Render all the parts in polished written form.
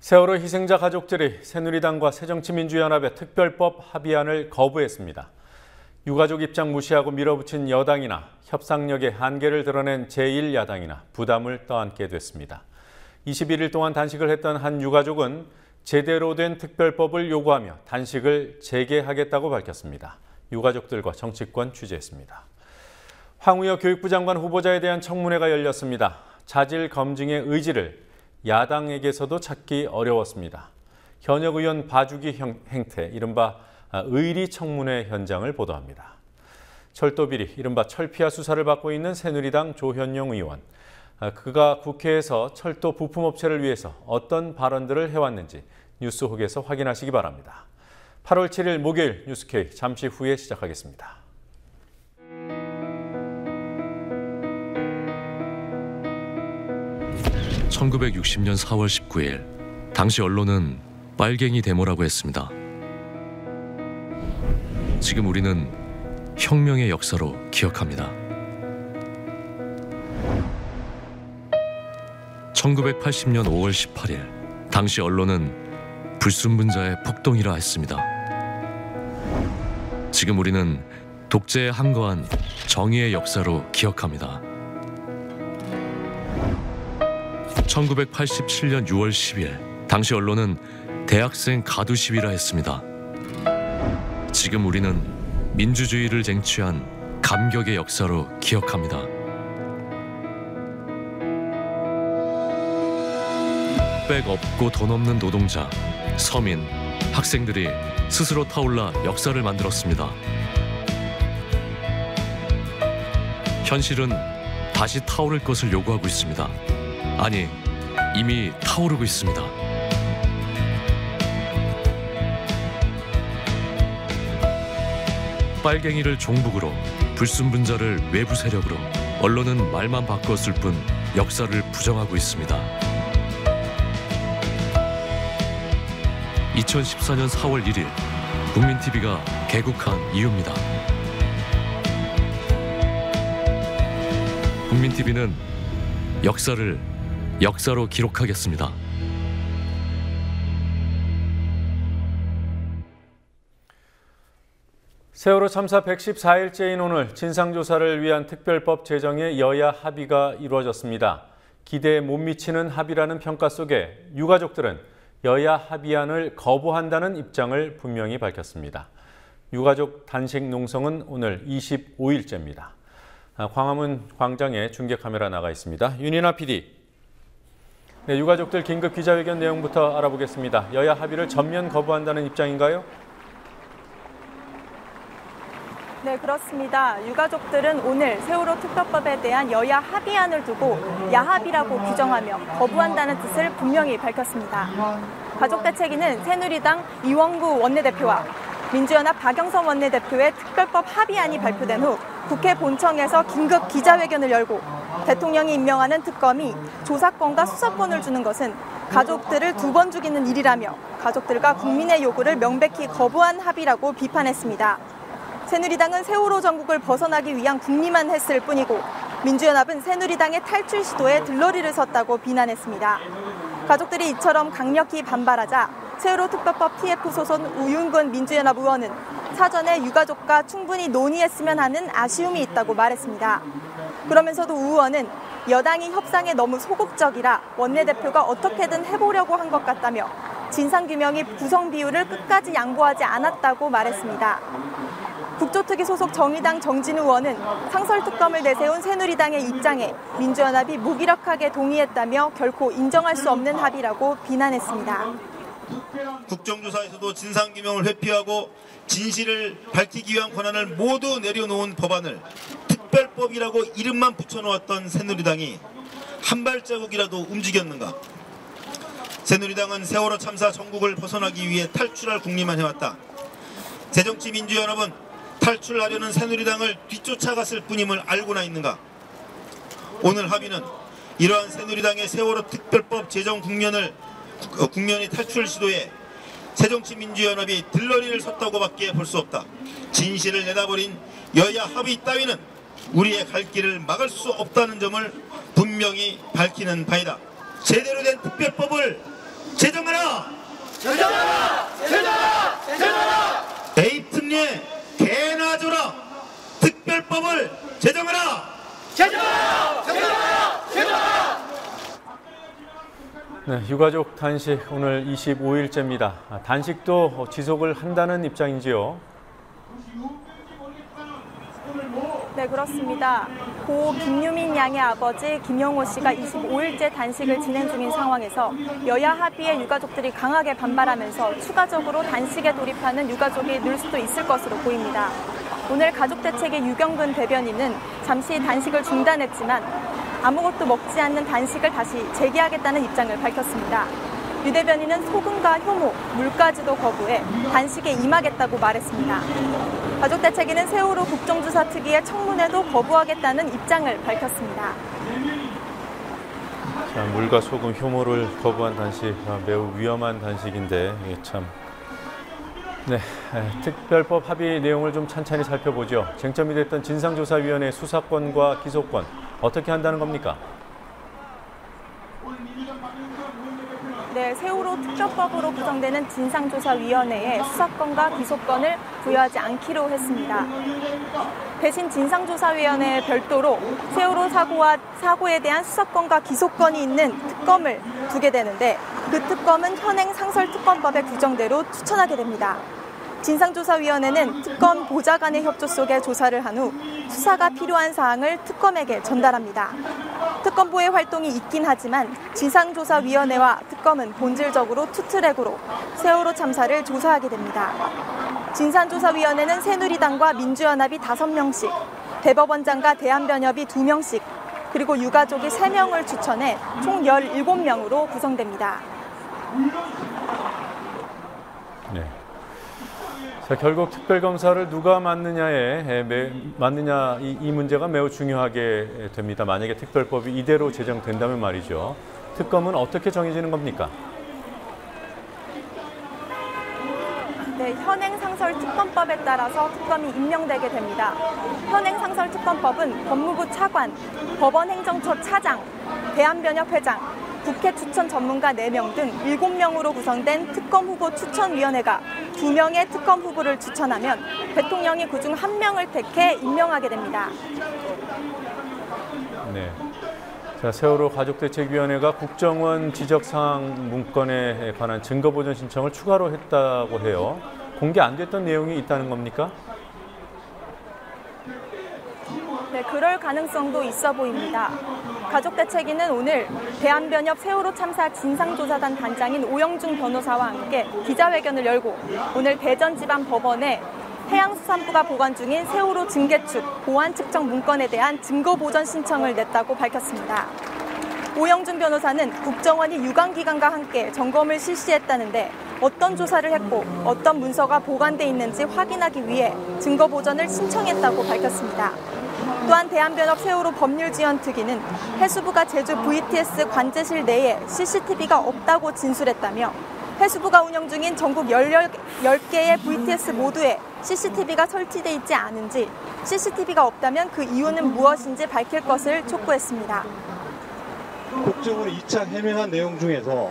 세월호 희생자 가족들이 새누리당과 새정치민주연합의 특별법 합의안을 거부했습니다. 유가족 입장 무시하고 밀어붙인 여당이나 협상력의 한계를 드러낸 제1야당이나 부담을 떠안게 됐습니다. 21일 동안 단식을 했던 한 유가족은 제대로 된 특별법을 요구하며 단식을 재개하겠다고 밝혔습니다. 유가족들과 정치권 취재했습니다. 황우여 교육부 장관 후보자에 대한 청문회가 열렸습니다. 자질 검증의 의지를 야당에게서도 찾기 어려웠습니다. 현역 의원 봐주기 행태, 이른바 의리 청문회 현장을 보도합니다. 철도 비리, 이른바 철피아 수사를 받고 있는 새누리당 조현영 의원. 그가 국회에서 철도 부품업체를 위해서 어떤 발언들을 해왔는지 뉴스혹에서 확인하시기 바랍니다. 8월 7일 목요일 뉴스K 잠시 후에 시작하겠습니다. (1960년 4월 19일) 당시 언론은 빨갱이 데모라고 했습니다. 지금 우리는 혁명의 역사로 기억합니다. 1980년 5월 18일 당시 언론은 불순분자의 폭동이라 했습니다. 지금 우리는 독재에 항거한 정의의 역사로 기억합니다. 1987년 6월 10일 당시 언론은 대학생 가두 시위라 했습니다. 지금 우리는 민주주의를 쟁취한 감격의 역사로 기억합니다. 백 없고 돈 없는 노동자, 서민, 학생들이 스스로 타올라 역사를 만들었습니다. 현실은 다시 타오를 것을 요구하고 있습니다. 아니, 이미 타오르고 있습니다. 빨갱이를 종북으로, 불순분자를 외부 세력으로, 언론은 말만 바꿨을 뿐 역사를 부정하고 있습니다. 2014년 4월 1일 국민TV가 개국한 이유입니다. 국민TV는 역사로 기록하겠습니다. 세월호 참사 114일째인 오늘 진상조사를 위한 특별법 제정에 여야 합의가 이루어졌습니다. 기대에 못 미치는 합의라는 평가 속에 유가족들은 여야 합의안을 거부한다는 입장을 분명히 밝혔습니다. 유가족 단식 농성은 오늘 25일째입니다. 광화문 광장에 중계 카메라 나가 있습니다. 윤희나 PD. 네, 유가족들 긴급 기자회견 내용부터 알아보겠습니다. 여야 합의를 전면 거부한다는 입장인가요? 네, 그렇습니다. 유가족들은 오늘 세월호 특별법에 대한 여야 합의안을 두고 야합이라고 규정하며 거부한다는 뜻을 분명히 밝혔습니다. 가족대책위는 새누리당 이원구 원내대표와 민주연합 박영선 원내대표의 특별법 합의안이 발표된 후 국회 본청에서 긴급 기자회견을 열고 대통령이 임명하는 특검이 조사권과 수사권을 주는 것은 가족들을 두 번 죽이는 일이라며 가족들과 국민의 요구를 명백히 거부한 합의라고 비판했습니다. 새누리당은 세월호 전국을 벗어나기 위한 국리만 했을 뿐이고 민주연합은 새누리당의 탈출 시도에 들러리를 섰다고 비난했습니다. 가족들이 이처럼 강력히 반발하자 세월호 특별법 TF 소속 우윤근 민주연합 의원은 사전에 유가족과 충분히 논의했으면 하는 아쉬움이 있다고 말했습니다. 그러면서도 우 의원은 여당이 협상에 너무 소극적이라 원내대표가 어떻게든 해보려고 한 것 같다며 진상규명이 구성 비율을 끝까지 양보하지 않았다고 말했습니다. 국조특위 소속 정의당 정진우 의원은 상설특검을 내세운 새누리당의 입장에 민주연합이 무기력하게 동의했다며 결코 인정할 수 없는 합의라고 비난했습니다. 국정조사에서도 진상규명을 회피하고 진실을 밝히기 위한 권한을 모두 내려놓은 법안을 특별법이라고 이름만 붙여놓았던 새누리당이 한 발자국이라도 움직였는가? 새누리당은 세월호 참사 전국을 벗어나기 위해 탈출할 국리만 해왔다. 새정치민주연합은 탈출하려는 새누리당을 뒤쫓아갔을 뿐임을 알고나 있는가? 오늘 합의는 이러한 새누리당의 세월호 특별법 제정 국면의 탈출 시도에 새정치민주연합이 들러리를 섰다고밖에 볼 수 없다. 진실을 내다버린 여야 합의 따위는 우리의 갈 길을 막을 수 없다는 점을 분명히 밝히는 바이다. 제대로 된 특별법을 제정하라! 제정하라! 에이프니에 개나 줘라! 특별법을 제정하라! 네, 유가족 단식 오늘 25일째입니다. 단식도 지속을 한다는 입장인지요? 네, 그렇습니다. 고 김유민 양의 아버지 김영호 씨가 25일째 단식을 진행 중인 상황에서 여야 합의에 유가족들이 강하게 반발하면서 추가적으로 단식에 돌입하는 유가족이 늘 수도 있을 것으로 보입니다. 오늘 가족대책의 유경근 대변인은 잠시 단식을 중단했지만 아무것도 먹지 않는 단식을 다시 재개하겠다는 입장을 밝혔습니다. 유 대변인은 소금과 효모, 물까지도 거부해 단식에 임하겠다고 말했습니다. 가족대책위는 세월호 국정조사 특위의 청문회도 거부하겠다는 입장을 밝혔습니다. 자, 물과 소금, 효모를 거부한 단식, 매우 위험한 단식인데 이게 참. 네, 특별법 합의 내용을 좀 찬찬히 살펴보죠. 쟁점이 됐던 진상조사위원회 수사권과 기소권 어떻게 한다는 겁니까? 네, 세월호 특별법으로 구성되는 진상조사위원회에 수사권과 기소권을 부여하지 않기로 했습니다. 대신 진상조사위원회에 별도로 세월호 사고에 대한 수사권과 기소권이 있는 특검을 두게 되는데 그 특검은 현행 상설특검법의 규정대로 추천하게 됩니다. 진상조사위원회는 특검 보좌 간의 협조 속에 조사를 한 후 수사가 필요한 사항을 특검에게 전달합니다. 특검부의 활동이 있긴 하지만 진상조사위원회와 특검은 본질적으로 투트랙으로 세월호 참사를 조사하게 됩니다. 진상조사위원회는 새누리당과 민주연합이 5명씩, 대법원장과 대한변협이 2명씩, 그리고 유가족이 3명을 추천해 총 17명으로 구성됩니다. 네. 자, 결국 특별검사를 누가 맡느냐 이 문제가 매우 중요하게 됩니다. 만약에 특별법이 이대로 제정된다면 말이죠. 특검은 어떻게 정해지는 겁니까? 네, 현행 상설특검법에 따라서 특검이 임명되게 됩니다. 현행 상설특검법은 법무부 차관, 법원행정처 차장, 대한변협 회장, 국회 추천 전문가 4명 등 7명으로 구성된 특검 후보 추천위원회가 2명의 특검 후보를 추천하면 대통령이 그중 1명을 택해 임명하게 됩니다. 네. 자, 세월호 가족대책위원회가 국정원 지적사항 문건에 관한 증거보전 신청을 추가로 했다고 해요. 공개 안 됐던 내용이 있다는 겁니까? 네, 그럴 가능성도 있어 보입니다. 가족대책위는 오늘 대한변협 세월호 참사 진상조사단 단장인 오영중 변호사와 함께 기자회견을 열고 오늘 대전지방법원에 해양수산부가 보관 중인 세월호 증개축, 보안 측정 문건에 대한 증거보전 신청을 냈다고 밝혔습니다. 오영중 변호사는 국정원이 유관기관과 함께 점검을 실시했다는데 어떤 조사를 했고 어떤 문서가 보관돼 있는지 확인하기 위해 증거보전을 신청했다고 밝혔습니다. 또한 대한변협 세월호 법률지원특위는 해수부가 제주 VTS 관제실 내에 CCTV가 없다고 진술했다며 해수부가 운영 중인 전국 10개의 VTS 모두에 CCTV가 설치돼 있지 않은지 CCTV가 없다면 그 이유는 무엇인지 밝힐 것을 촉구했습니다. 국정원이 2차 해명한 내용 중에서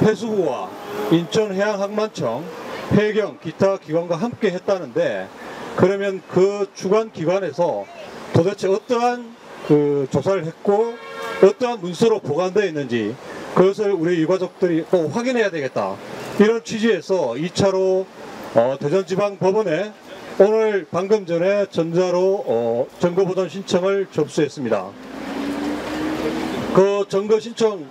해수부와 인천해양항만청, 해경, 기타 기관과 함께 했다는데 그러면 그 주관 기관에서 도대체 어떠한 조사를 했고 어떠한 문서로 보관되어 있는지 그것을 우리 유가족들이 꼭 확인해야 되겠다. 이런 취지에서 2차로 대전지방법원에 오늘 방금 전에 전자로 증거보전 신청을 접수했습니다. 그 증거 신청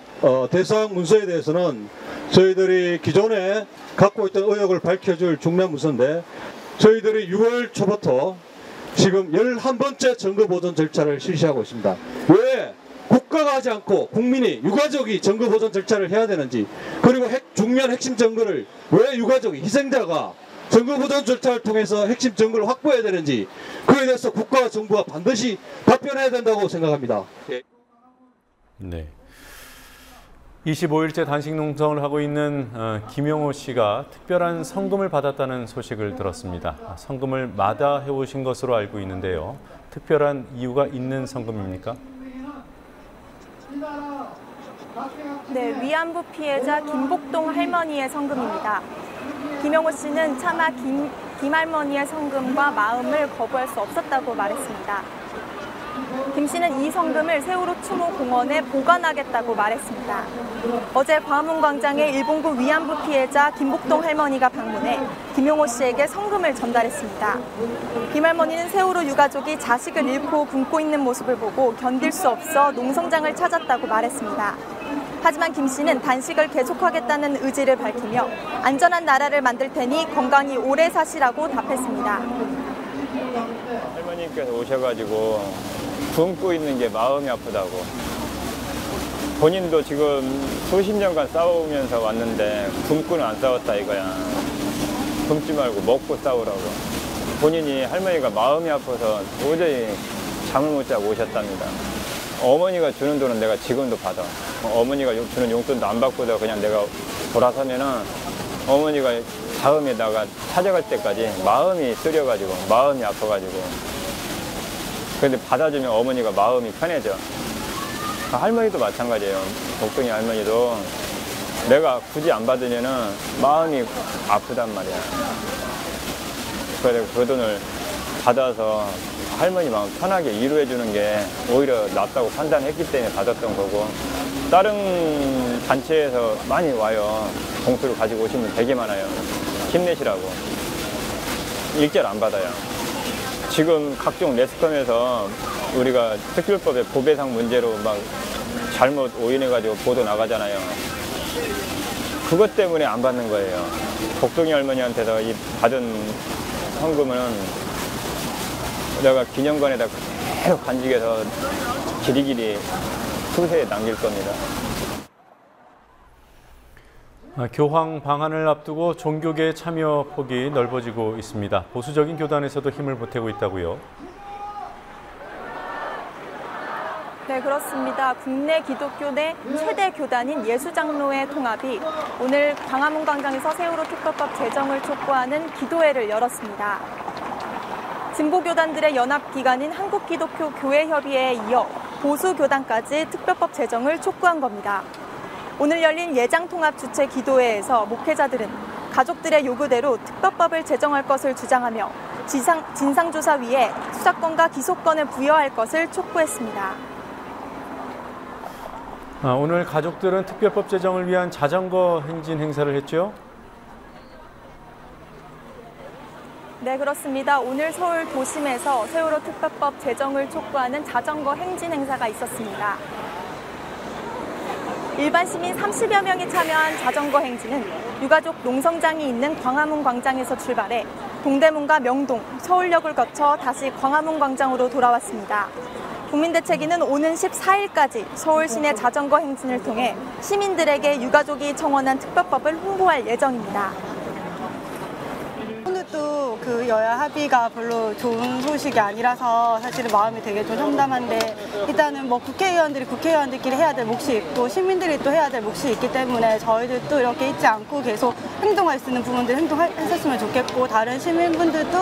대상 문서에 대해서는 저희들이 기존에 갖고 있던 의혹을 밝혀줄 중요한 문서인데 저희들이 6월 초부터 지금 11번째 증거보전 절차를 실시하고 있습니다. 왜 국가가 하지 않고 국민이, 유가족이 증거보전 절차를 해야 되는지, 그리고 중요한 핵심 증거를 왜 유가족이, 희생자가 증거보전 절차를 통해서 핵심 증거를 확보해야 되는지 그에 대해서 국가와 정부가 반드시 답변해야 된다고 생각합니다. 네. 25일째 단식 농성을 하고 있는 김영호 씨가 특별한 성금을 받았다는 소식을 들었습니다. 성금을 마다해 오신 것으로 알고 있는데요. 특별한 이유가 있는 성금입니까? 네, 위안부 피해자 김복동 할머니의 성금입니다. 김영호 씨는 차마 김 할머니의 성금과 마음을 거부할 수 없었다고 말했습니다. 김 씨는 이 성금을 세월호 추모 공원에 보관하겠다고 말했습니다. 어제 광화문광장에 일본군 위안부 피해자 김복동 할머니가 방문해 김용호 씨에게 성금을 전달했습니다. 김 할머니는 세월호 유가족이 자식을 잃고 굶고 있는 모습을 보고 견딜 수 없어 농성장을 찾았다고 말했습니다. 하지만 김 씨는 단식을 계속하겠다는 의지를 밝히며 안전한 나라를 만들 테니 건강히 오래 사시라고 답했습니다. 할머니께서 오셔가지고 굶고 있는 게 마음이 아프다고. 본인도 지금 수십 년간 싸우면서 왔는데 굶고는 안 싸웠다 이거야. 굶지 말고 먹고 싸우라고. 본인이 할머니가 마음이 아파서 도저히 잠을 못 자고 오셨답니다. 어머니가 주는 돈은 내가 지금도 받아. 어머니가 주는 용돈도 안 받고도 그냥 내가 돌아서면은 어머니가 다음에 나가 찾아갈 때까지 마음이 쓰려가지고 마음이 아파가지고. 근데 받아주면 어머니가 마음이 편해져. 할머니도 마찬가지예요. 복동이 할머니도 내가 굳이 안 받으면은 마음이 아프단 말이야. 그래서 그 돈을 받아서 할머니 마음 편하게 위로해주는 게 오히려 낫다고 판단했기 때문에 받았던 거고, 다른 단체에서 많이 와요. 봉투를 가지고 오신 분 되게 많아요. 힘내시라고. 일절 안 받아요. 지금 각종 매스컴에서 우리가 특별법의 보배상 문제로 막 잘못 오인해가지고 보도 나가잖아요. 그것 때문에 안 받는 거예요. 복동이 할머니한테서 이 받은 헌금은 내가 기념관에다 계속 간직해서 길이길이 후세에 남길 겁니다. 교황 방한을 앞두고 종교계의 참여 폭이 넓어지고 있습니다. 보수적인 교단에서도 힘을 보태고 있다고요? 네, 그렇습니다. 국내 기독교 내 최대 교단인 예수장로회 통합이 오늘 광화문광장에서 세월호 특별법 제정을 촉구하는 기도회를 열었습니다. 진보교단들의 연합기관인 한국기독교교회협의회에 이어 보수교단까지 특별법 제정을 촉구한 겁니다. 오늘 열린 예장통합 주최 기도회에서 목회자들은 가족들의 요구대로 특별법을 제정할 것을 주장하며 진상조사위에 수사권과 기소권을 부여할 것을 촉구했습니다. 오늘 가족들은 특별법 제정을 위한 자전거 행진 행사를 했죠? 네, 그렇습니다. 오늘 서울 도심에서 세월호 특별법 제정을 촉구하는 자전거 행진 행사가 있었습니다. 일반 시민 30여 명이 참여한 자전거 행진은 유가족 농성장이 있는 광화문 광장에서 출발해 동대문과 명동, 서울역을 거쳐 다시 광화문 광장으로 돌아왔습니다. 국민대책위는 오는 14일까지 서울 시내 자전거 행진을 통해 시민들에게 유가족이 청원한 특별법을 홍보할 예정입니다. 오늘도 그 여야 합의가 별로 좋은 소식이 아니라서 사실은 마음이 되게 좀 험담한데, 일단은 뭐 국회의원들끼리 해야 될 몫이 있고 시민들이 또 해야 될 몫이 있기 때문에 저희들도 이렇게 잊지 않고 계속 행동할 수 있는 부분들 행동했었으면 좋겠고, 다른 시민분들도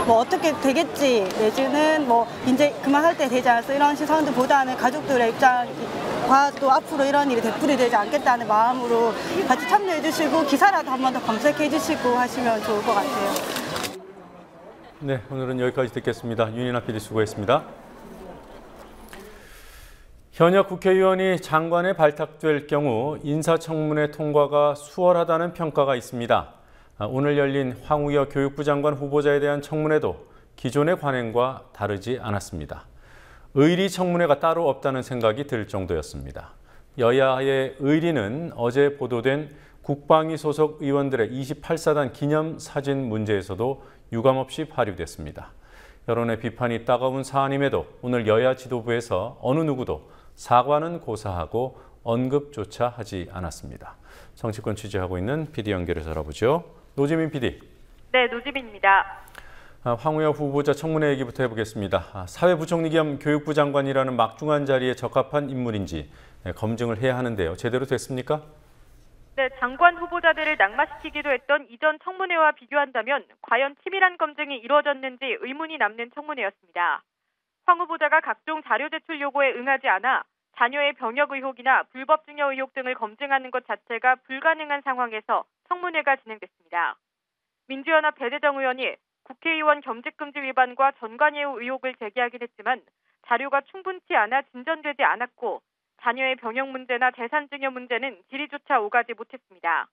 뭐 어떻게 되겠지 내지는 뭐 이제 그만할 때 되지 않았어 이런 시선들보다는 가족들의 입장과 또 앞으로 이런 일이 되풀이되지 않겠다는 마음으로 같이 참여해 주시고 기사라도 한 번 더 검색해 주시고 하시면 좋을 것 같아요. 네, 오늘은 여기까지 듣겠습니다. 윤이나 PD 수고했습니다. 현역 국회의원이 장관에 발탁될 경우 인사청문회 통과가 수월하다는 평가가 있습니다. 오늘 열린 황우여 교육부 장관 후보자에 대한 청문회도 기존의 관행과 다르지 않았습니다. 의리 청문회가 따로 없다는 생각이 들 정도였습니다. 여야의 의리는 어제 보도된 국방위 소속 의원들의 28사단 기념사진 문제에서도 유감없이 발휘됐습니다. 여론의 비판이 따가운 사안임에도 오늘 여야 지도부에서 어느 누구도 사과는 고사하고 언급조차 하지 않았습니다. 정치권 취재하고 있는 PD 연결해서 알아보죠. 노지민 PD. 네, 노지민입니다. 황우여 후보자 청문회 얘기부터 해보겠습니다. 사회부총리 겸 교육부 장관이라는 막중한 자리에 적합한 인물인지 검증을 해야 하는데요. 제대로 됐습니까? 네, 장관 후보자들을 낙마시키기도 했던 이전 청문회와 비교한다면 과연 치밀한 검증이 이루어졌는지 의문이 남는 청문회였습니다. 황 후보자가 각종 자료 제출 요구에 응하지 않아 자녀의 병역 의혹이나 불법 증여 의혹 등을 검증하는 것 자체가 불가능한 상황에서 청문회가 진행됐습니다. 민주연합 배대정 의원이 국회의원 겸직금지 위반과 전관예우 의혹을 제기하긴 했지만 자료가 충분치 않아 진전되지 않았고 자녀의 병역 문제나 재산 증여 문제는 질의조차 오가지 못했습니다.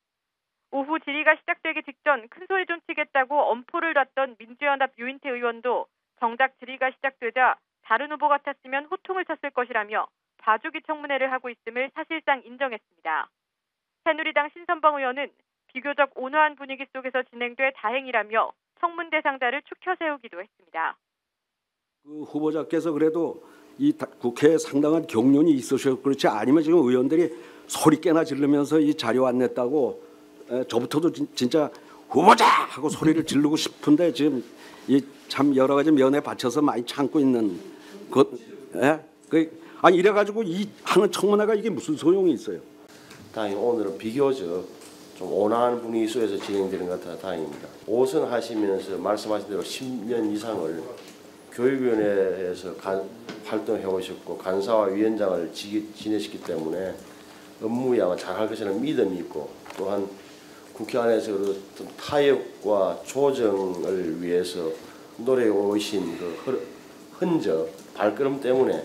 오후 질의가 시작되기 직전 큰소리 좀 치겠다고 엄포를 놨던 민주연합 유인태 의원도 정작 질의가 시작되자 다른 후보 같았으면 호통을 쳤을 것이라며 봐주기 청문회를 하고 있음을 사실상 인정했습니다. 새누리당 신선봉 의원은 비교적 온화한 분위기 속에서 진행돼 다행이라며 청문 대상자를 추켜 세우기도 했습니다. 그 후보자께서 그래도 이 국회에 상당한 경륜이 있으셔서 그렇지 아니면 지금 의원들이 소리 깨나 지르면서 이 자료 안 냈다고 저부터도 진짜 후보자 하고 소리를 지르고 싶은데 지금 이 참 여러 가지 면에 받쳐서 많이 참고 있는 것. 아니 이래가지고 이 하는 청문회가 이게 무슨 소용이 있어요? 다행히 오늘은 비교적 좀 온화한 분위기 속에서 진행되는 것 같아 다행입니다. 5선 하시면서 말씀하신 대로 10년 이상을 교육위원회에서 활동해 오셨고 간사와 위원장을 지내셨기 때문에 업무양을 잘할 것이라는 믿음이 있고 또한 국회 안에서 어떤 타협과 조정을 위해서 노력해 오신 그 흔적, 발걸음 때문에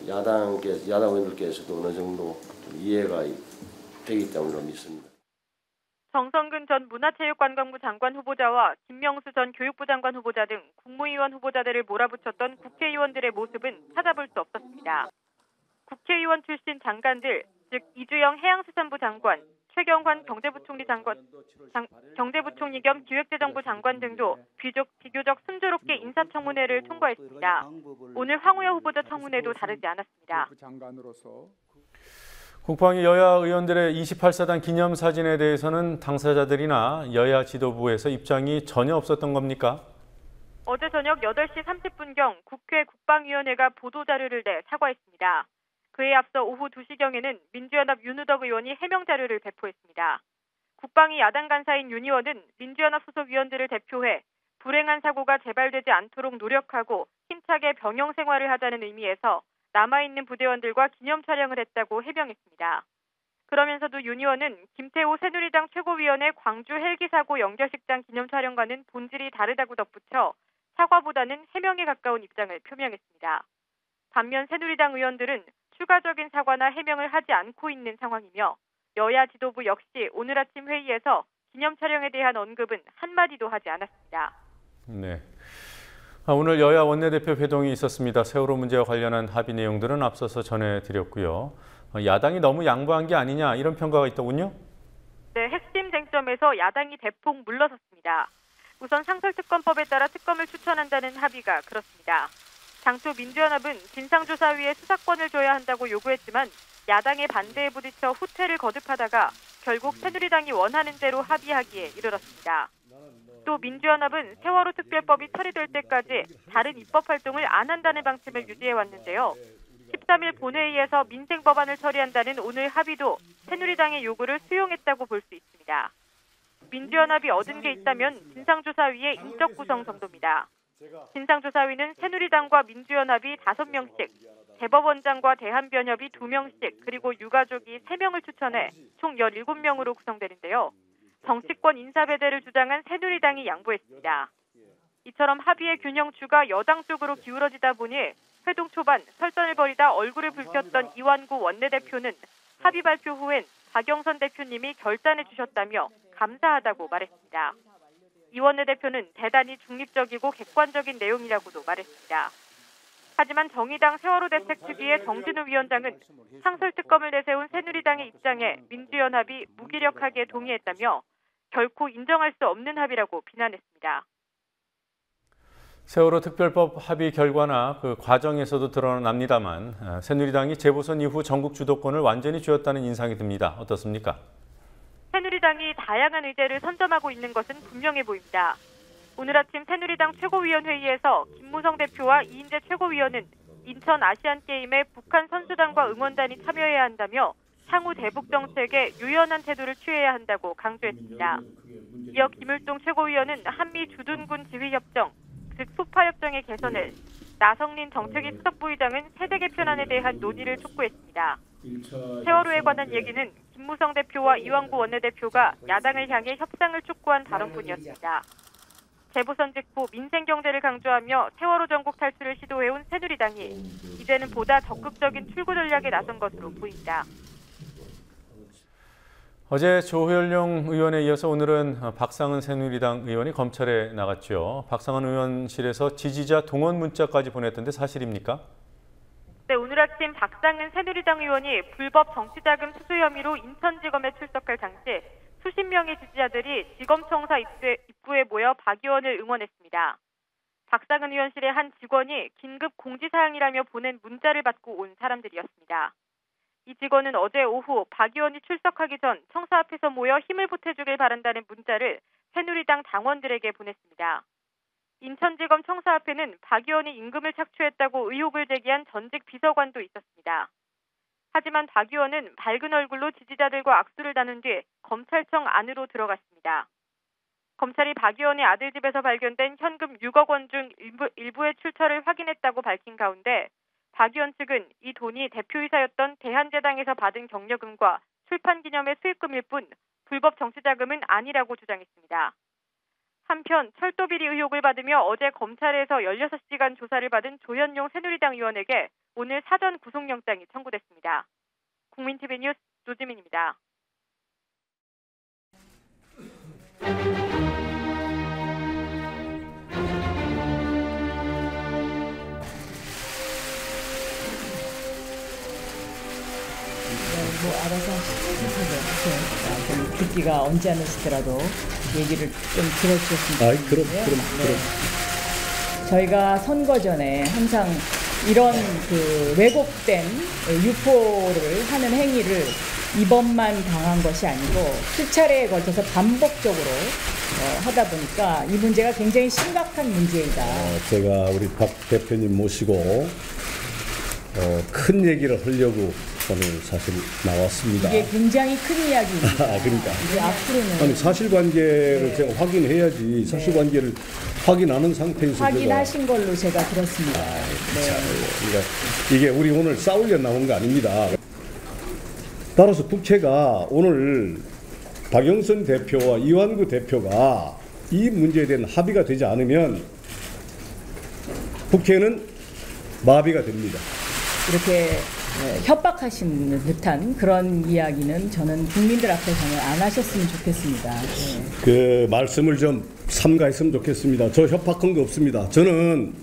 야당 의원들께서도 어느 정도 이해가 되기 때문으로 믿습니다. 정성근 전 문화체육관광부 장관 후보자와 김명수 전 교육부 장관 후보자 등 국무위원 후보자들을 몰아붙였던 국회의원들의 모습은 찾아볼 수 없었습니다. 국회의원 출신 장관들, 즉 이주영 해양수산부 장관, 최경환 경제부총리 경제부총리 겸 기획재정부 장관 등도 비교적 순조롭게 인사청문회를 통과했습니다. 오늘 황우여 후보자 청문회도 다르지 않았습니다. 국방위 여야 의원들의 28사단 기념사진에 대해서는 당사자들이나 여야 지도부에서 입장이 전혀 없었던 겁니까? 어제 저녁 8시 30분경 국회 국방위원회가 보도자료를 내 사과했습니다. 그에 앞서 오후 2시경에는 민주연합 윤우덕 의원이 해명 자료를 배포했습니다. 국방위 야당 간사인 윤 의원은 민주연합 소속 위원들을 대표해 불행한 사고가 재발되지 않도록 노력하고 힘차게 병영 생활을 하자는 의미에서 남아있는 부대원들과 기념 촬영을 했다고 해명했습니다. 그러면서도 윤 의원은 김태호 새누리당 최고위원의 광주 헬기 사고 영결식장 기념 촬영과는 본질이 다르다고 덧붙여 사과보다는 해명에 가까운 입장을 표명했습니다. 반면 새누리당 의원들은 추가적인 사과나 해명을 하지 않고 있는 상황이며 여야 지도부 역시 오늘 아침 회의에서 기념 촬영에 대한 언급은 한마디도 하지 않았습니다. 네. 오늘 여야 원내대표 회동이 있었습니다. 세월호 문제와 관련한 합의 내용들은 앞서서 전해드렸고요. 야당이 너무 양보한 게 아니냐 이런 평가가 있더군요. 네, 핵심 쟁점에서 야당이 대폭 물러섰습니다. 우선 상설특검법에 따라 특검을 추천한다는 합의가 그렇습니다. 당초 민주연합은 진상조사위에 수사권을 줘야 한다고 요구했지만 야당의 반대에 부딪혀 후퇴를 거듭하다가 결국 새누리당이 원하는 대로 합의하기에 이르렀습니다. 또 민주연합은 세월호 특별법이 처리될 때까지 다른 입법 활동을 안 한다는 방침을 유지해왔는데요. 13일 본회의에서 민생법안을 처리한다는 오늘 합의도 새누리당의 요구를 수용했다고 볼 수 있습니다. 민주연합이 얻은 게 있다면 진상조사위의 인적 구성 정도입니다. 진상조사위는 새누리당과 민주연합이 5명씩, 대법원장과 대한변협이 2명씩, 그리고 유가족이 3명을 추천해 총 17명으로 구성되는데요. 정치권 인사배대를 주장한 새누리당이 양보했습니다. 이처럼 합의의 균형추가 여당 쪽으로 기울어지다 보니 회동 초반 설전을 벌이다 얼굴을 붉혔던 이완구 원내대표는 합의 발표 후엔 박영선 대표님이 결단해 주셨다며 감사하다고 말했습니다. 이 원내대표는 대단히 중립적이고 객관적인 내용이라고도 말했습니다. 하지만 정의당 세월호 대책 특위의 정진우 위원장은 상설특검을 내세운 새누리당의 입장에 민주연합이 무기력하게 동의했다며 결코 인정할 수 없는 합의라고 비난했습니다. 세월호 특별법 합의 결과나 그 과정에서도 드러납니다만 새누리당이 재보선 이후 전국 주도권을 완전히 쥐었다는 인상이 듭니다. 어떻습니까? 새누리당이 다양한 의제를 선점하고 있는 것은 분명해 보입니다. 오늘 아침 새누리당 최고위원회의에서 김무성 대표와 이인재 최고위원은 인천 아시안게임에 북한 선수단과 응원단이 참여해야 한다며 향후 대북 정책에 유연한 태도를 취해야 한다고 강조했습니다. 이어 김을동 최고위원은 한미 주둔군 지휘협정, 즉 소파협정의 개선을, 나성린 정책위 수석부의장은 세대 개편안에 대한 논의를 촉구했습니다. 세월호에 관한 얘기는 김무성 대표와 이완구 원내대표가 야당을 향해 협상을 촉구한 발언뿐이었습니다. 재보선 직후 민생 경제를 강조하며 세월호 전국 탈출을 시도해온 새누리당이 이제는 보다 적극적인 출구 전략에 나선 것으로 보입니다. 어제 조효영 의원에 이어서 오늘은 박상은 새누리당 의원이 검찰에 나갔죠. 박상은 의원실에서 지지자 동원 문자까지 보냈던데 사실입니까? 네, 오늘 아침 박상은 새누리당 의원이 불법 정치자금 수수 혐의로 인천지검에 출석할 당시 수십 명의 지지자들이 지검청사 입구에 모여 박 의원을 응원했습니다. 박상은 의원실의 한 직원이 긴급 공지사항이라며 보낸 문자를 받고 온 사람들이었습니다. 이 직원은 어제 오후 박 의원이 출석하기 전 청사 앞에서 모여 힘을 보태주길 바란다는 문자를 새누리당 당원들에게 보냈습니다. 인천지검 청사 앞에는 박 의원이 임금을 착취했다고 의혹을 제기한 전직 비서관도 있었습니다. 하지만 박 의원은 밝은 얼굴로 지지자들과 악수를 나눈 뒤 검찰청 안으로 들어갔습니다. 검찰이 박 의원의 아들 집에서 발견된 현금 6억 원 중 일부의 출처를 확인했다고 밝힌 가운데 박 의원 측은 이 돈이 대표이사였던 대한제당에서 받은 경력금과 출판 기념회 수익금일 뿐 불법 정치자금은 아니라고 주장했습니다. 한편 철도비리 의혹을 받으며 어제 검찰에서 16시간 조사를 받은 조현용 새누리당 의원에게 오늘 사전 구속영장이 청구됐습니다. 국민TV 뉴스 노지민입니다. 뭐 알아서 하시면 듣기가 언제 않으시더라도 얘기를 좀 들어주셨으면 좋겠는데요. 저희가 선거 전에 항상 이런 그 왜곡된 유포를 하는 행위를 이번만 당한 것이 아니고 수차례에 걸쳐서 반복적으로 하다 보니까 이 문제가 굉장히 심각한 문제이다. 제가 우리 박 대표님 모시고 큰 얘기를 하려고 오늘 사실 나왔습니다. 이게 굉장히 큰 이야기입니다. 그러니까. 이제 앞으로는 아니 사실관계를 제가 확인해야지. 사실관계를 확인하는 상태에서 확인하신 걸로 제가 들었습니다. 그러니까 이게 우리 오늘 싸우려 나온 거 아닙니다. 따라서 국회가 오늘 박영선 대표와 이완구 대표가 이 문제에 대한 합의가 되지 않으면 국회는 마비가 됩니다. 이렇게 협박하시는 듯한 그런 이야기는 저는 국민들 앞에서는 안 하셨으면 좋겠습니다. 그 말씀을 좀 삼가했으면 좋겠습니다. 저 협박한 거 없습니다. 저는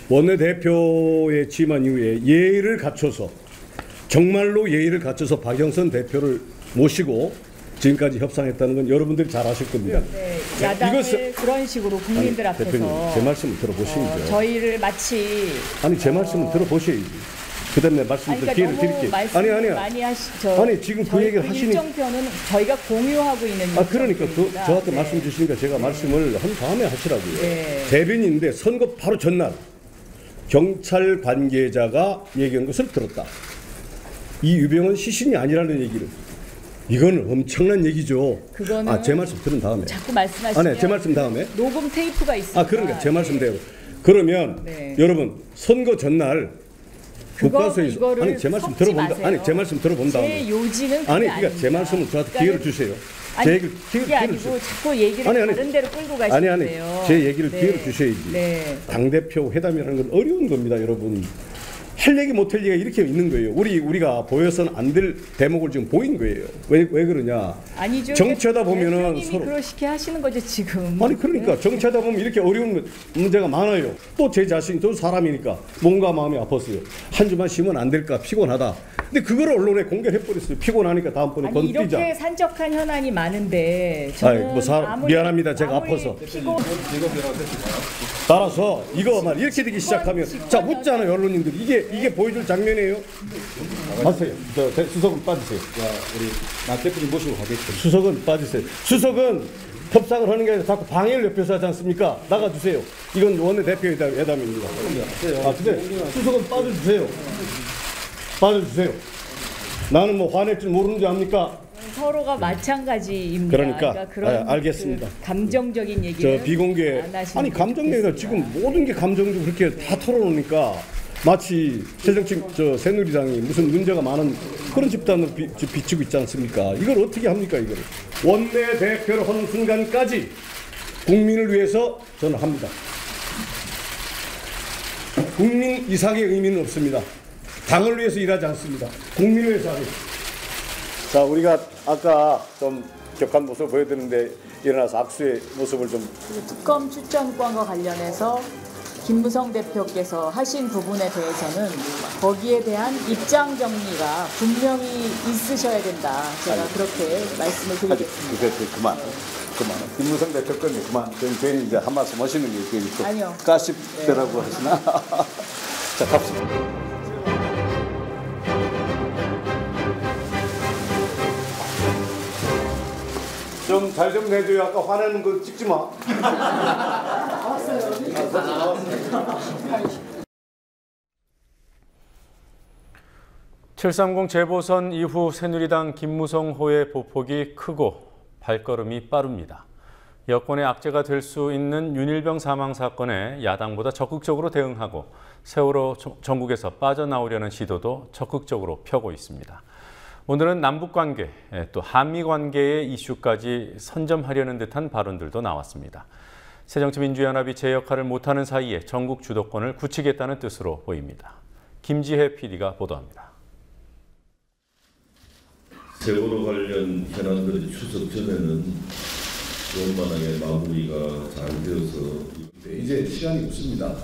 원내대표에 취임한 이후에 예의를 갖춰서 정말로 예의를 갖춰서 박영선 대표를 모시고 지금까지 협상했다는 건 여러분들이 잘 아실 겁니다. 네, 야당을 그런 식으로 국민들 앞에서 대표님, 제 말씀을 들어보시죠. 저희를 마치 제 말씀을 들어보셔야지. 그다음에 말씀을 기회를 드릴게요. 아니 지금 그 얘기를 하시니까 일정표는 저희가 공유하고 있는 그러니까 저한테 말씀 주시니까 제가 말씀을 한 다음에 하시라고요. 대변인인데 선거 바로 전날 경찰 관계자가 얘기한 것을 들었다. 이 유병헌 시신이 아니라는 얘기를. 이건 엄청난 얘기죠. 그거는 제 말씀 들은 다음에. 자꾸 말씀하시면 제 말씀 다음에. 녹음 테이프가 있습니다. 그러니까 제 말씀대로. 그러면 여러분 선거 전날 교과서에서 제 말씀 들어본다. 제 말씀 들어본 다음에. 제 요지는 그러니까 제 말씀을 저한테 기회를 주세요. 제 얘기를 그게 아니고 주세요. 자꾸 얘기를 다른 데로 끌고 가시는데요. 제 얘기를 기회를 주셔야지. 당대표 회담이라는 건 어려운 겁니다, 여러분. 할 얘기 못할 얘기가 이렇게 있는 거예요. 우리가 보여서는 안 될 대목을 지금 보인 거예요. 왜 그러냐? 아니죠. 정치하다 보면은 서로 그러시게 하시는 거죠 지금. 그러니까 정치하다 보면 이렇게 어려운 문제가 많아요. 또 제 자신도 사람이니까 몸과 마음이 아팠어요. 한 주만 쉬면 안 될까 피곤하다. 근데 그걸 언론에 공개해 버렸어요. 피곤하니까 다음번에 건드리자. 이렇게 산적한 현안이 많은데 저는 미안합니다. 제가 아파서. 따라서 이거 말 이렇게 되기 시작하면 웃잖아요 언론인들이. 이게 보여줄 장면이에요. 가세요. 수석은 빠지세요. 우리 나 대표님 모시고 가겠습니다. 수석은 빠지세요. 수석은 협상을 하는 게 아니라 자꾸 방해를 옆에서 하지 않습니까? 나가주세요. 이건 원내대표 회담입니다. 수석은 빠져주세요. 나는 뭐 화낼 줄 모르는 줄 압니까? 서로가 마찬가지입니다. 그러니까 그런 알겠습니다. 그 감정적인 얘기는 저 비공개 안 하시는 아니 게 감정 얘기가 좋겠습니다. 지금 모든 게 감정적으로 그렇게 다 털어놓으니까 마치 새누리당이 무슨 문제가 많은 그런 집단으로 비치고 있지 않습니까? 이걸 어떻게 합니까? 이걸 원내대표를 하는 순간까지 국민을 위해서 저는 합니다. 국민 이상의 의미는 없습니다. 당을 위해서 일하지 않습니다. 국민을 위해서 하겠습니다. 자, 우리가 아까 좀 격한 모습을 보여드렸는데 일어나서 악수의 모습을 좀. 특검 추천권과 관련해서 김무성 대표께서 하신 부분에 대해서는 거기에 대한 입장 정리가 분명히 있으셔야 된다. 제가 그렇게 말씀을 드리겠습니다. 그만. 김무성 대표 건데 그만. 괜히 이제 한 말씀 하시는 게 괜히 또 아니요. 가십대라고 하시나? 자, 갑시다. 좀 잘 좀 내줘요. 아까 화내는 거 찍지 마. (730) 재보선 이후 새누리당 김무성호의 보폭이 크고 발걸음이 빠릅니다. 여권의 악재가 될 수 있는 윤일병 사망 사건에 야당보다 적극적으로 대응하고 세월호 전국에서 빠져나오려는 시도도 적극적으로 펴고 있습니다. 오늘은 남북관계, 또 한미관계의 이슈까지 선점하려는 듯한 발언들도 나왔습니다. 새정치민주연합이 제 역할을 못하는 사이에 전국 주도권을 굳히겠다는 뜻으로 보입니다. 김지혜 PD가 보도합니다. 세월호 관련 현안들이 추석 전에는 원만하게 마무리가 잘 되어서 이제 시간이 없습니다.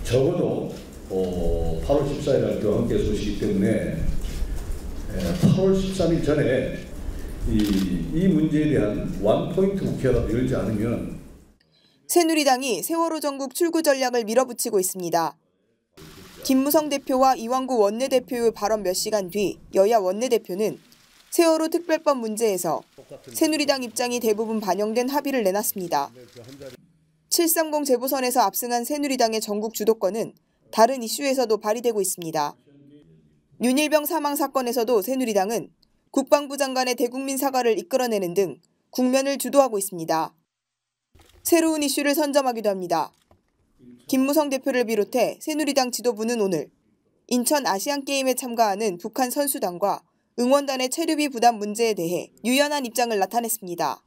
적어도 8월 14일 날 또 함께 소식이기 때문에 8월 13일 전에 이 문제에 대한 원포인트 국회라도 열지 않으면 새누리당이 세월호 전국 출구 전략을 밀어붙이고 있습니다. 김무성 대표와 이완구 원내대표의 발언 몇 시간 뒤 여야 원내대표는 세월호 특별법 문제에서 새누리당 입장이 대부분 반영된 합의를 내놨습니다. 730 재보선에서 압승한 새누리당의 전국 주도권은 다른 이슈에서도 발휘되고 있습니다. 윤일병 사망 사건에서도 새누리당은 국방부 장관의 대국민 사과를 이끌어내는 등 국면을 주도하고 있습니다. 새로운 이슈를 선점하기도 합니다. 김무성 대표를 비롯해 새누리당 지도부는 오늘 인천 아시안게임에 참가하는 북한 선수단과 응원단의 체류비 부담 문제에 대해 유연한 입장을 나타냈습니다.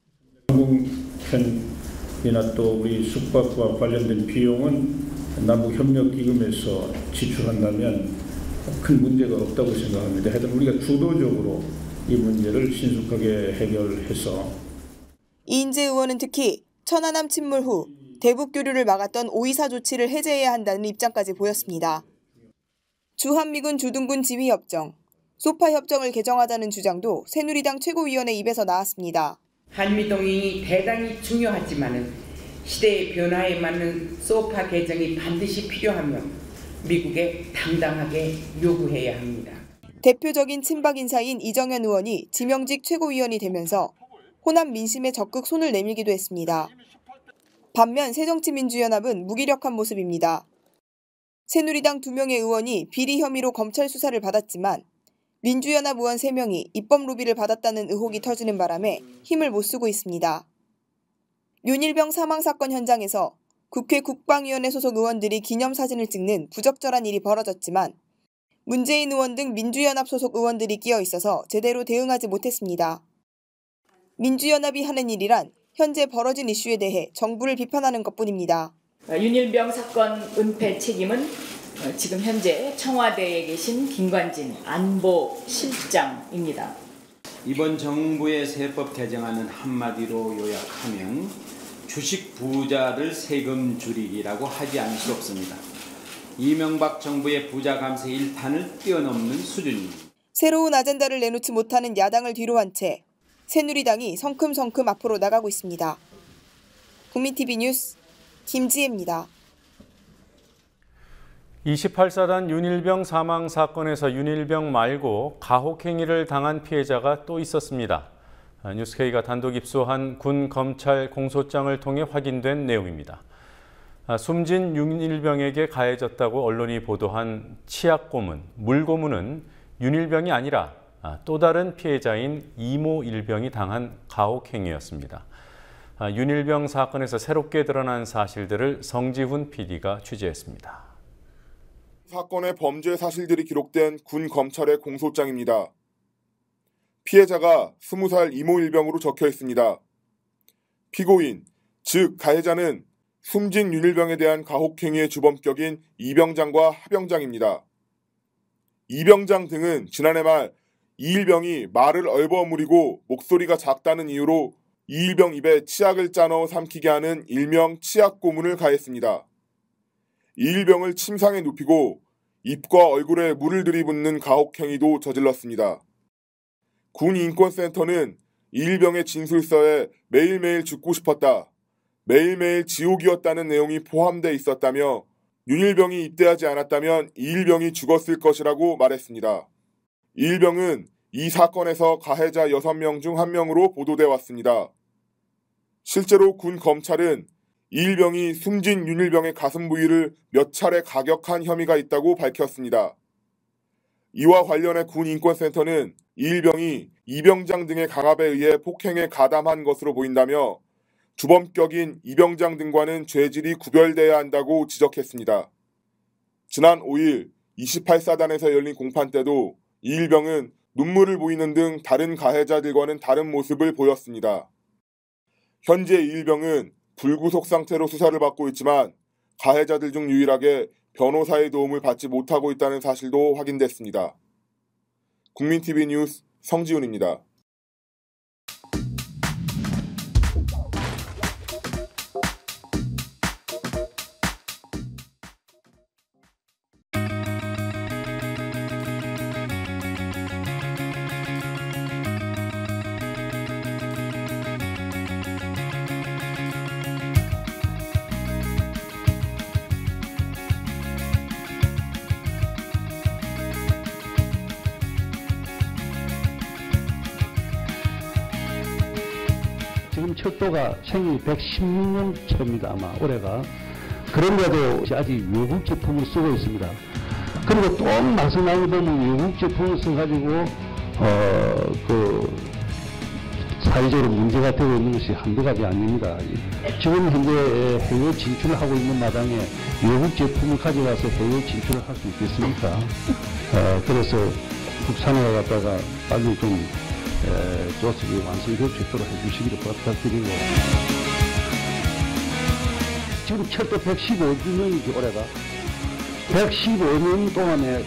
항공편이나 또 우리 숙박과 관련된 비용은 남북협력기금에서 지출한다면 큰 문제가 없다고 생각합니다. 하여튼 우리가 주도적으로 이 문제를 신속하게 해결해서. 이인재 의원은 특히 천안함 침몰 후 대북 교류를 막았던 5.24 조치를 해제해야 한다는 입장까지 보였습니다. 주한미군 주둔군 지휘협정, 소파 협정을 개정하자는 주장도 새누리당 최고위원의 입에서 나왔습니다. 한미 동맹이 대단히 중요하지만은 시대의 변화에 맞는 소파 개정이 반드시 필요하며 미국에 당당하게 요구해야 합니다. 대표적인 친박 인사인 이정현 의원이 지명직 최고위원이 되면서 호남 민심에 적극 손을 내밀기도 했습니다. 반면 새정치민주연합은 무기력한 모습입니다. 새누리당 2명의 의원이 비리 혐의로 검찰 수사를 받았지만 민주연합 의원 3명이 입법 로비를 받았다는 의혹이 터지는 바람에 힘을 못 쓰고 있습니다. 윤일병 사망 사건 현장에서 국회 국방위원회 소속 의원들이 기념사진을 찍는 부적절한 일이 벌어졌지만 문재인 의원 등 민주연합 소속 의원들이 끼어 있어서 제대로 대응하지 못했습니다. 민주연합이 하는 일이란 현재 벌어진 이슈에 대해 정부를 비판하는 것뿐입니다. 윤일병 사건 은폐 책임은 지금 현재 청와대에 계신 김관진 안보실장입니다. 이번 정부의 세법 개정안은 한마디로 요약하면 주식 부자들 세금 줄이기라고 하지 않을 수 없습니다. 이명박 정부의 부자 감세 1탄을 뛰어넘는 수준입니다. 새로운 아젠다를 내놓지 못하는 야당을 뒤로 한 채 새누리당이 성큼성큼 앞으로 나가고 있습니다. 국민TV 뉴스 김지혜입니다. 28사단 윤일병 사망 사건에서 윤일병 말고 가혹행위를 당한 피해자가 또 있었습니다. 뉴스K가 단독 입수한 군 검찰 공소장을 통해 확인된 내용입니다. 숨진 윤일병에게 가해졌다고 언론이 보도한 치약 고문, 물고문은 윤일병이 아니라 또 다른 피해자인 이모 일병이 당한 가혹행위였습니다. 윤일병 사건에서 새롭게 드러난 사실들을 성지훈 PD가 취재했습니다. 사건의 범죄 사실들이 기록된 군 검찰의 공소장입니다. 피해자가 20살 이모 일병으로 적혀 있습니다. 피고인, 즉 가해자는 숨진 윤일병에 대한 가혹행위의 주범격인 이병장과 하병장입니다. 이병장 등은 지난해 말 이일병이 말을 얼버무리고 목소리가 작다는 이유로 이일병 입에 치약을 짜넣어 삼키게 하는 일명 치약 고문을 가했습니다. 이일병을 침상에 눕히고 입과 얼굴에 물을 들이붓는 가혹행위도 저질렀습니다. 군인권센터는 이일병의 진술서에 매일매일 죽고 싶었다, 매일매일 지옥이었다는 내용이 포함돼 있었다며 윤일병이 입대하지 않았다면 이일병이 죽었을 것이라고 말했습니다. 이일병은 이 사건에서 가해자 6명 중 1명으로 보도돼 왔습니다. 실제로 군 검찰은 이일병이 숨진 윤일병의 가슴 부위를 몇 차례 가격한 혐의가 있다고 밝혔습니다. 이와 관련해 군인권센터는 이일병이 이병장 등의 강압에 의해 폭행에 가담한 것으로 보인다며 주범격인 이병장 등과는 죄질이 구별돼야 한다고 지적했습니다. 지난 5일 28사단에서 열린 공판 때도 이일병은 눈물을 보이는 등 다른 가해자들과는 다른 모습을 보였습니다. 현재 이일병은 불구속 상태로 수사를 받고 있지만 가해자들 중 유일하게 변호사의 도움을 받지 못하고 있다는 사실도 확인됐습니다. 국민TV 뉴스 성지훈입니다. 지금 철도가 생후 116년 차입니다. 아마 올해가. 그런데도 아직 외국 제품을 쓰고 있습니다. 그리고 또 막상 보면 외국 제품을 써가지고 사회적으로 문제가 되고 있는 것이 한두 가지 아닙니다. 지금 현재 해외 진출을 하고 있는 마당에 외국 제품을 가져가서 해외 진출을 할 수 있겠습니까? 그래서 국산화 갖다가 빨리 좀 조습이 완성되도록 해주시기를 부탁드리고, 지금 철도 115주년이지 올해가. 115년 동안에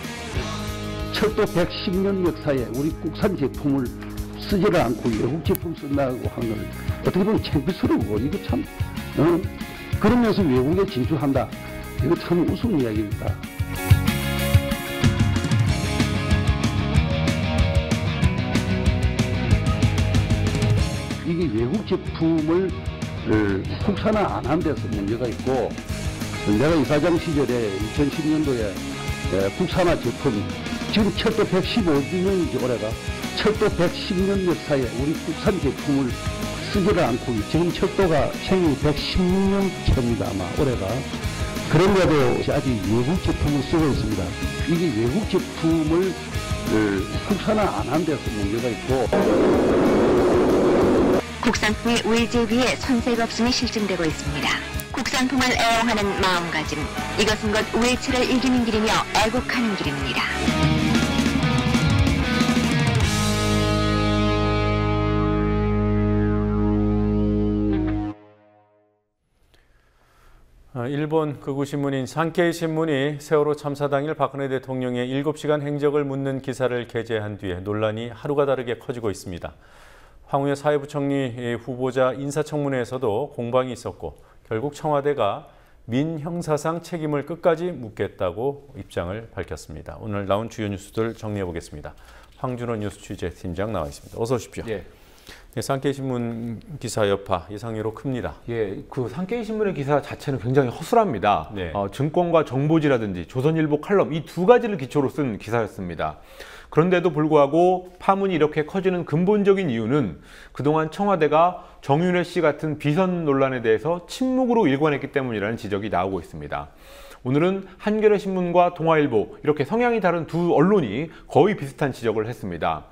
철도 110년 역사에 우리 국산 제품을 쓰지를 않고 외국 제품 쓴다고 하는 걸 어떻게 보면 창피스러워. 이거 참 그러면서 외국에 진출한다, 이거 참 우스운 이야기입니다. 이게 외국 제품을 국산화 안 한 데서 문제가 있고, 내가 이사장 시절에 2010년도에 국산화 제품, 지금 철도 115주년이지 올해가. 철도 110년 역사에 우리 국산 제품을 쓰지를 않고, 지금 철도가 생후 116년 차입니다. 아마 올해가. 그런데도 아직 외국 제품을 쓰고 있습니다. 이게 외국 제품을 국산화 안 한 데서 문제가 있고, 국산품의 외제비에 손색 없음이 실증되고 있습니다. 국산품을 애용하는 마음가짐, 이것은 곧 외채를 이기는 길이며 애국하는 길입니다. 일본 극우신문인 산케이 신문이 세월호 참사 당일 박근혜 대통령의 7시간 행적을 묻는 기사를 게재한 뒤에 논란이 하루가 다르게 커지고 있습니다. 황우여 사회부총리 후보자 인사청문회에서도 공방이 있었고, 결국 청와대가 민형사상 책임을 끝까지 묻겠다고 입장을 밝혔습니다. 오늘 나온 주요 뉴스들 정리해 보겠습니다. 황준호 뉴스 취재팀장 나와 있습니다. 어서 오십시오. 네, 산케이 신문 기사 여파 예상외로 큽니다. 그 산케이 신문의 기사 자체는 굉장히 허술합니다. 증권과 정보지라든지 조선일보 칼럼, 이 두 가지를 기초로 쓴 기사였습니다. 그런데도 불구하고 파문이 이렇게 커지는 근본적인 이유는 그동안 청와대가 정윤회 씨 같은 비선 논란에 대해서 침묵으로 일관했기 때문이라는 지적이 나오고 있습니다. 오늘은 한겨레 신문과 동아일보 이렇게 성향이 다른 두 언론이 거의 비슷한 지적을 했습니다.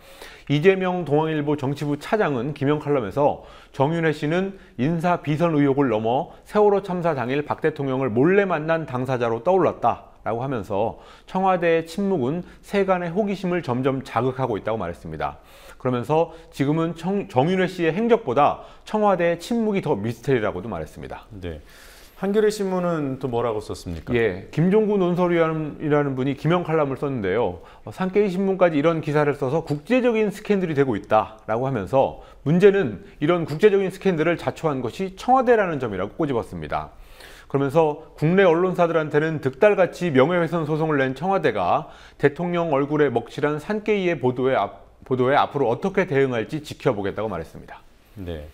이재명 동아일보 정치부 차장은 기명 칼럼에서 정윤회 씨는 인사 비선 의혹을 넘어 세월호 참사 당일 박 대통령을 몰래 만난 당사자로 떠올랐다라고 하면서 청와대의 침묵은 세간의 호기심을 점점 자극하고 있다고 말했습니다. 그러면서 지금은 정윤회 씨의 행적보다 청와대의 침묵이 더 미스테리라고도 말했습니다. 네. 한겨레 신문은 또 뭐라고 썼습니까? 예, 김종구 논설위원이라는 분이 기명 칼럼을 썼는데요. 산케이 신문까지 이런 기사를 써서 국제적인 스캔들이 되고 있다라고 하면서 문제는 이런 국제적인 스캔들을 자초한 것이 청와대라는 점이라고 꼬집었습니다. 그러면서 국내 언론사들한테는 득달같이 명예훼손 소송을 낸 청와대가 대통령 얼굴에 먹칠한 산케이의 보도에 앞으로 어떻게 대응할지 지켜보겠다고 말했습니다. 네.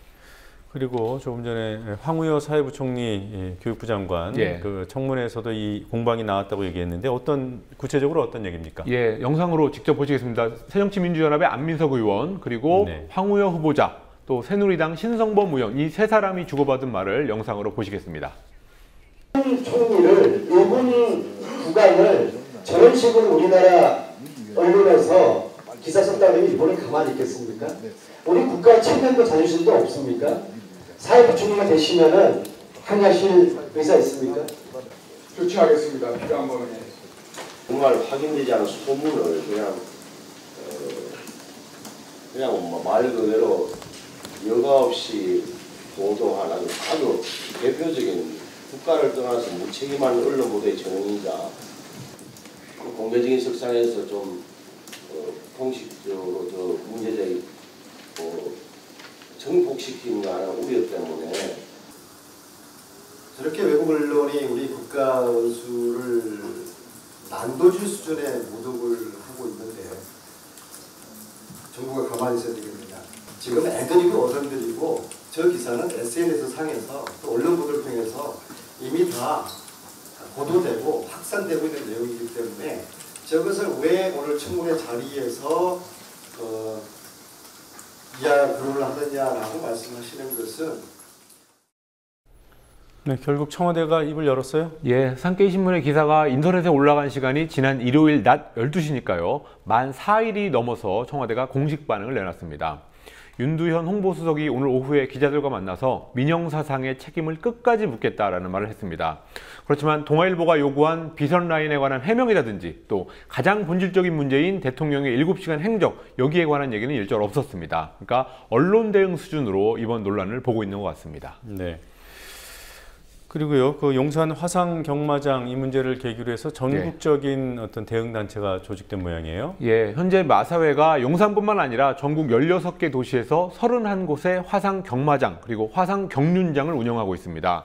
그리고 조금 전에 황우여 사회부총리 교육부 장관 그 청문회에서도 이 공방이 나왔다고 얘기했는데 구체적으로 어떤 얘기입니까? 예, 영상으로 직접 보시겠습니다. 새정치민주연합의 안민석 의원 그리고 황우여 후보자 또 새누리당 신성범 의원 이 세 사람이 주고받은 말을 영상으로 보시겠습니다. 총리를 일본 국왕을 저런 식으로 우리나라 언론에서 기사 썼다고 하면 일본은 가만히 있겠습니까? 우리 국가 체면도 자존심도 없습니까? 사회부총리가 되시면은 항의하실 의사 있습니까? 조치하겠습니다. 필요한 거는. 정말 확인되지 않은 소문을 그냥 말 그대로 여과 없이 보도하는 아주 대표적인 국가를 떠나서 무책임한 언론 보도의 전형이자 공개적인 석상에서 좀 공식적으로 더 문제적 정복시키는 우려 때문에 저렇게 외국 언론이 우리 국가 원수를 난도질 수준의 모독을 하고 있는데요. 정부가 가만히 있어야 되겠습니다. 지금 애들이고 어른들이고 저 기사는 SNS 상에서 또 언론 보도를 통해서 이미 다 보도되고 확산되고 있는 내용이기 때문에 저것을 왜 오늘 청문회 자리에서 이하 결론을 하느냐라고 말씀하시는 것은 네, 결국 청와대가 입을 열었어요? 예, 산케이 신문의 기사가 인터넷에 올라간 시간이 지난 일요일 낮 12시니까요. 만 4일이 넘어서 청와대가 공식 반응을 내놨습니다. 윤두현 홍보수석이 오늘 오후에 기자들과 만나서 민영사상의 책임을 끝까지 묻겠다라는 말을 했습니다. 그렇지만 동아일보가 요구한 비선 라인에 관한 해명이라든지 또 가장 본질적인 문제인 대통령의 7시간 행적 여기에 관한 얘기는 일절 없었습니다. 그러니까 언론 대응 수준으로 이번 논란을 보고 있는 것 같습니다. 네. 그리고요, 그 용산 화상 경마장 이 문제를 계기로 해서 전국적인 어떤 대응 단체가 조직된 모양이에요. 예, 현재 마사회가 용산뿐만 아니라 전국 16개 도시에서 31곳의 화상 경마장 그리고 화상 경륜장을 운영하고 있습니다.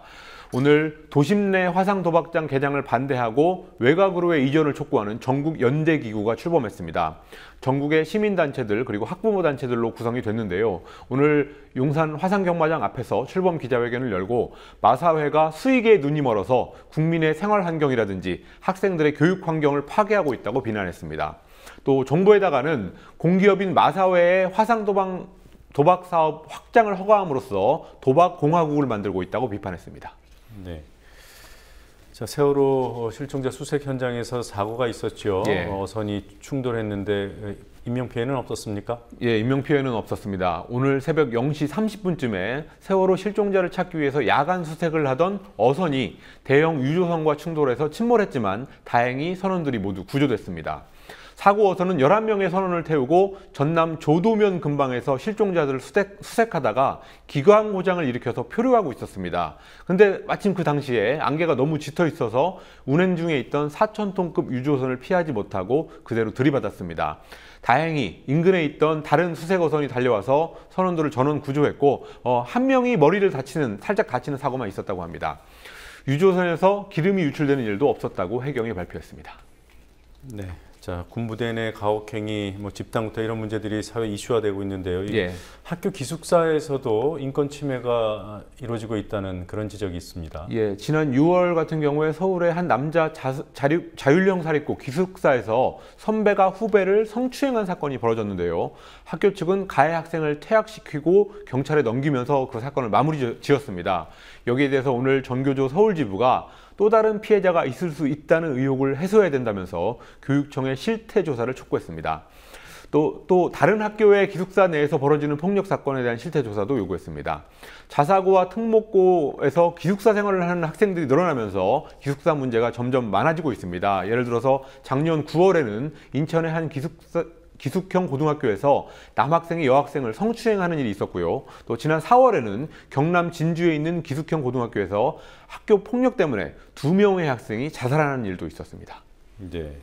오늘 도심 내 화상 도박장 개장을 반대하고 외곽으로의 이전을 촉구하는 전국 연대기구가 출범했습니다. 전국의 시민단체들 그리고 학부모단체들로 구성이 됐는데요. 오늘 용산 화상경마장 앞에서 출범 기자회견을 열고 마사회가 수익에 눈이 멀어서 국민의 생활 환경이라든지 학생들의 교육 환경을 파괴하고 있다고 비난했습니다. 또 정부에다가는 공기업인 마사회의 화상 도박 사업 확장을 허가함으로써 도박 공화국을 만들고 있다고 비판했습니다. 네. 자, 세월호 실종자 수색 현장에서 사고가 있었죠. 어선이 충돌했는데 인명피해는 없었습니까? 예, 인명피해는 없었습니다. 오늘 새벽 0시 30분쯤에 세월호 실종자를 찾기 위해서 야간 수색을 하던 어선이 대형 유조선과 충돌해서 침몰했지만 다행히 선원들이 모두 구조됐습니다. 사고 어선은 11명의 선원을 태우고 전남 조도면 근방에서 실종자들을 수색하다가 기관 고장을 일으켜서 표류하고 있었습니다. 근데 마침 그 당시에 안개가 너무 짙어 있어서 운행 중에 있던 4,000톤급 유조선을 피하지 못하고 그대로 들이받았습니다. 다행히 인근에 있던 다른 수색 어선이 달려와서 선원들을 전원 구조했고 한 명이 머리를 살짝 다치는 사고만 있었다고 합니다. 유조선에서 기름이 유출되는 일도 없었다고 해경이 발표했습니다. 네. 자, 군부대 내 가혹행위, 집단구타 이런 문제들이 사회 이슈화되고 있는데요. 학교 기숙사에서도 인권 침해가 이루어지고 있다는 그런 지적이 있습니다. 예, 지난 6월 같은 경우에 서울의 한 남자 자율형 살인고 기숙사에서 선배가 후배를 성추행한 사건이 벌어졌는데요. 학교 측은 가해 학생을 퇴학시키고 경찰에 넘기면서 그 사건을 마무리 지었습니다. 여기에 대해서 오늘 전교조 서울지부가 또 다른 피해자가 있을 수 있다는 의혹을 해소해야 된다면서 교육청에 실태 조사를 촉구했습니다. 또 다른 학교의 기숙사 내에서 벌어지는 폭력 사건에 대한 실태 조사도 요구했습니다. 자사고와 특목고에서 기숙사 생활을 하는 학생들이 늘어나면서 기숙사 문제가 점점 많아지고 있습니다. 예를 들어서 작년 9월에는 인천의 한 기숙형 고등학교에서 남학생이 여학생을 성추행하는 일이 있었고요. 또 지난 4월에는 경남 진주에 있는 기숙형 고등학교에서 학교 폭력 때문에 2명의 학생이 자살하는 일도 있었습니다. 네.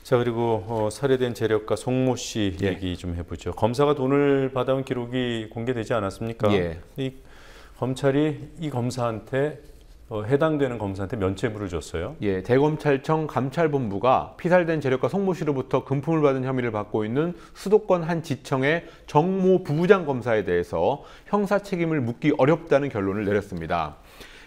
자, 그리고 살해된 재력가 송모 씨 얘기 좀 해보죠. 검사가 돈을 받아온 기록이 공개되지 않았습니까? 예. 이 검찰이 이 검사한테 해당되는 검사한테 면죄부를 줬어요. 예, 대검찰청 감찰본부가 피살된 재력가 송모 씨로부터 금품을 받은 혐의를 받고 있는 수도권 한 지청의 정모 부부장 검사에 대해서 형사 책임을 묻기 어렵다는 결론을 내렸습니다.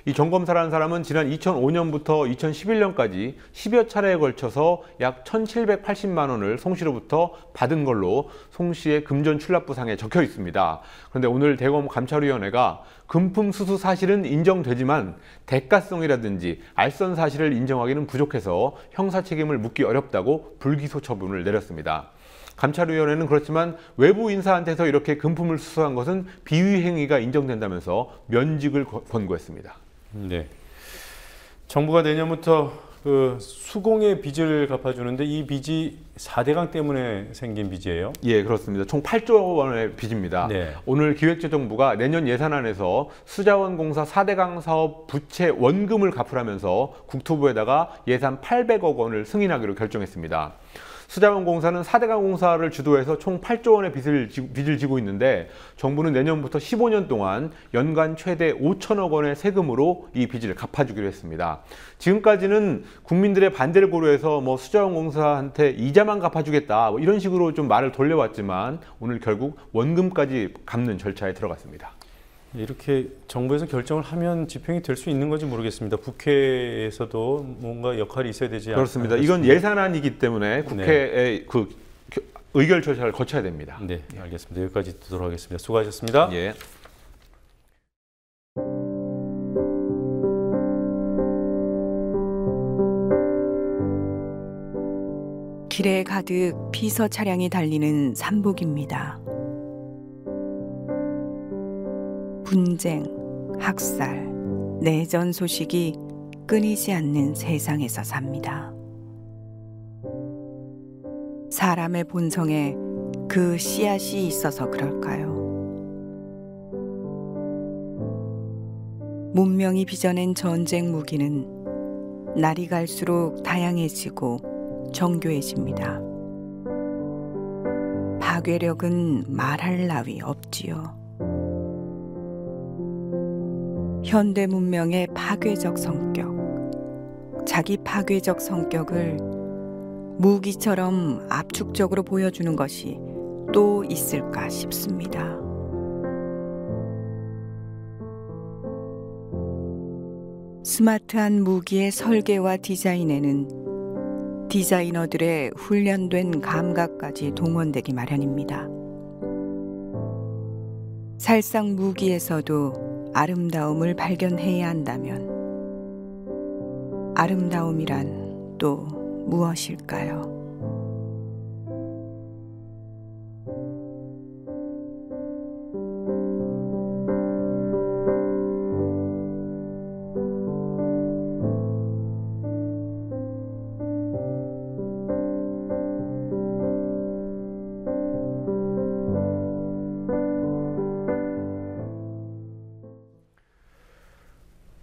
이 정 검사라는 사람은 지난 2005년부터 2011년까지 10여 차례에 걸쳐서 약 1,780만 원을 송 씨로부터 받은 걸로 송 씨의 금전 출납부상에 적혀 있습니다. 그런데 오늘 대검 감찰위원회가 금품 수수 사실은 인정되지만 대가성이라든지 알선 사실을 인정하기는 부족해서 형사 책임을 묻기 어렵다고 불기소 처분을 내렸습니다. 감찰위원회는 그렇지만 외부 인사한테서 이렇게 금품을 수수한 것은 비위 행위가 인정된다면서 면직을 권고했습니다. 네. 정부가 내년부터 그 수공의 빚을 갚아주는데 이 빚이 4대강 때문에 생긴 빚이에요? 예, 그렇습니다. 총 8조 원의 빚입니다. 네. 오늘 기획재정부가 내년 예산안에서 수자원공사 4대강 사업 부채 원금을 갚으라면서 국토부에다가 예산 800억 원을 승인하기로 결정했습니다. 수자원공사는 4대강 공사를 주도해서 총 8조 원의 빚을 지고 있는데 정부는 내년부터 15년 동안 연간 최대 5천억 원의 세금으로 이 빚을 갚아주기로 했습니다. 지금까지는 국민들의 반대를 고려해서 수자원공사한테 이자만 갚아주겠다 이런 식으로 좀 말을 돌려왔지만 오늘 결국 원금까지 갚는 절차에 들어갔습니다. 이렇게 정부에서 결정을 하면 집행이 될 수 있는 건지 모르겠습니다. 국회에서도 뭔가 역할이 있어야 되지 않을까? 그렇습니다. 이건 예산안이기 때문에 국회의 그 의결 절차를 거쳐야 됩니다. 네, 알겠습니다. 여기까지 듣도록 하겠습니다. 수고하셨습니다. 예. 길에 가득 피서 차량이 달리는 삼복입니다. 분쟁, 학살, 내전 소식이 끊이지 않는 세상에서 삽니다. 사람의 본성에 그 씨앗이 있어서 그럴까요? 문명이 빚어낸 전쟁 무기는 날이 갈수록 다양해지고 정교해집니다. 파괴력은 말할 나위 없지요. 현대 문명의 파괴적 성격, 자기 파괴적 성격을 무기처럼 압축적으로 보여주는 것이 또 있을까 싶습니다. 스마트한 무기의 설계와 디자인에는 디자이너들의 훈련된 감각까지 동원되기 마련입니다. 살상 무기에서도 아름다움을 발견해야 한다면 아름다움이란 또 무엇일까요?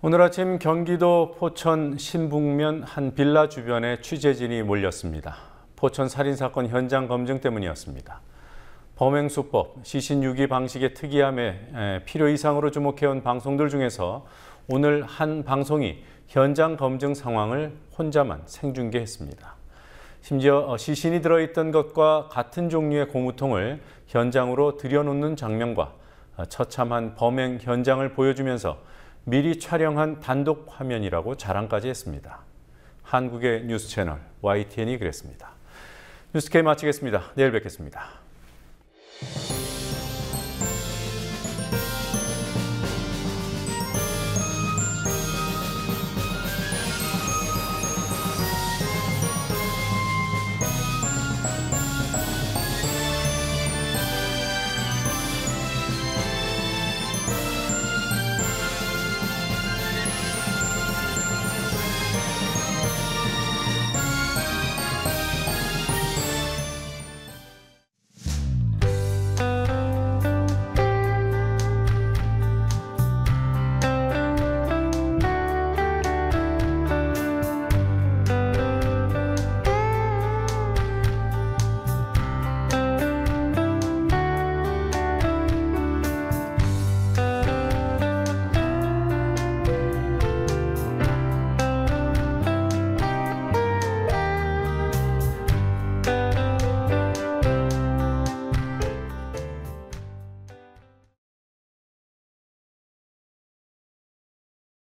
오늘 아침 경기도 포천 신북면 한 빌라 주변에 취재진이 몰렸습니다. 포천 살인사건 현장 검증 때문이었습니다. 범행수법, 시신유기 방식의 특이함에 필요 이상으로 주목해온 방송들 중에서 오늘 한 방송이 현장 검증 상황을 혼자만 생중계했습니다. 심지어 시신이 들어있던 것과 같은 종류의 고무통을 현장으로 들여놓는 장면과 처참한 범행 현장을 보여주면서 미리 촬영한 단독 화면이라고 자랑까지 했습니다. 한국의 뉴스 채널 YTN이 그랬습니다. 뉴스K 마치겠습니다. 내일 뵙겠습니다.